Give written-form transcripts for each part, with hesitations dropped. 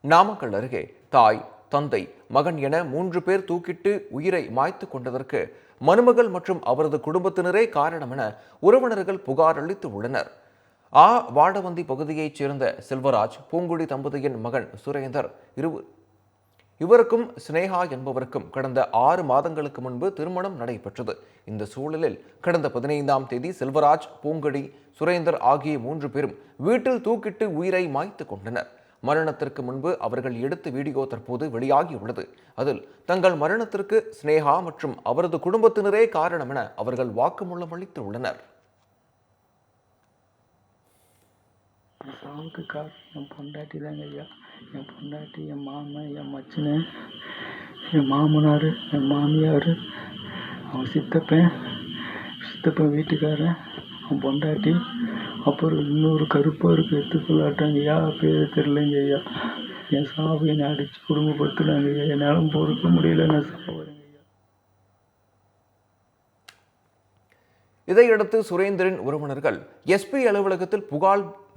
நாமக்கல் அருகே தாய், தந்தை, மகன் என 3 பேர் தூக்கிட்டு உயிரை மாய்த்து கொண்டதற்கு மருமகள் மற்றும் அவரது குடும்பத்தினரே காரணம் என உறவினர்கள் புகார் அளித்து உள்ளனர். வாடவந்தி பகுதியைச் சேர்ந்த செல்வராஜ், பூங்குடி தம்பதியின் மகன் சுரேந்தர் இவருக்கும் ஸ்னேகா என்பவருக்கும் கடந்த 6 மாதங்களுக்கு முன்பு திருமணம் நடைபெற்றது. இந்த சூழலில் கடந்த 15ஆம் தேதி செல்வராஜ், பூங்குடி, சுரேந்தர் ஆகிய 3 பேரும் வீட்டில் தூக்கிட்டு உயிரை மாய்த்து கொண்டனர். மரணத்திற்கு முன்பு அவர்கள் எடுத்த வீடியோ தற்போது வெளியாகியுள்ளது. அதில் தங்கள் மரணத்திற்கு ஸ்னேகா மற்றும் அவரது குடும்பத்தினரே காரணம் என அவர்கள் வாக்குமூலம் அளித்துள்ளனர். சாவுக்கு காரணம் என் பொண்டாட்டி தாங்க ஐயா. என் பொண்டாட்டி, என் மாமன், என் மச்சினன், என் மாமனார், என் மாமியார், அவன் சித்தப்பன் வீட்டுக்காரன், அவன் பொண்டாட்டி, அப்புறம் இன்னொரு கருப்பாருக்கு எடுத்துக்கொள்ளாட்டாங்க ஐயா. பேர் தெரிலங்க ஐயா. என் சாவு என்னை அடித்து குடும்பப்படுத்துனாங்க ஐயா. என்னால் பொறுக்க முடியல, நான் சாவுறேங்க ஐயா. இதையடுத்து சுரேந்தரின் உறவினர்கள் எஸ்பி அலுவலகத்தில்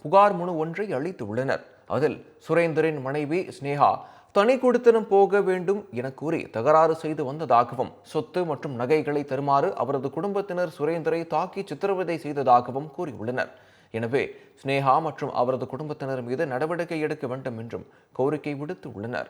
புகார் மனு ஒன்றை அளித்துள்ளனர். அதில் சுரேந்தரின் மனைவி ஸ்னேகா தனி குடித்தனம் போக வேண்டும் என கூறி தகராறு செய்து வந்ததாகவும், சொத்து மற்றும் நகைகளை தருமாறு அவரது குடும்பத்தினர் சுரேந்தரை தாக்கி சித்திரவதை செய்ததாகவும் கூறியுள்ளனர். எனவே ஸ்னேகா மற்றும் அவரது குடும்பத்தினர் மீது நடவடிக்கை எடுக்க வேண்டும் என்றும் கோரிக்கை விடுத்துள்ளனர்.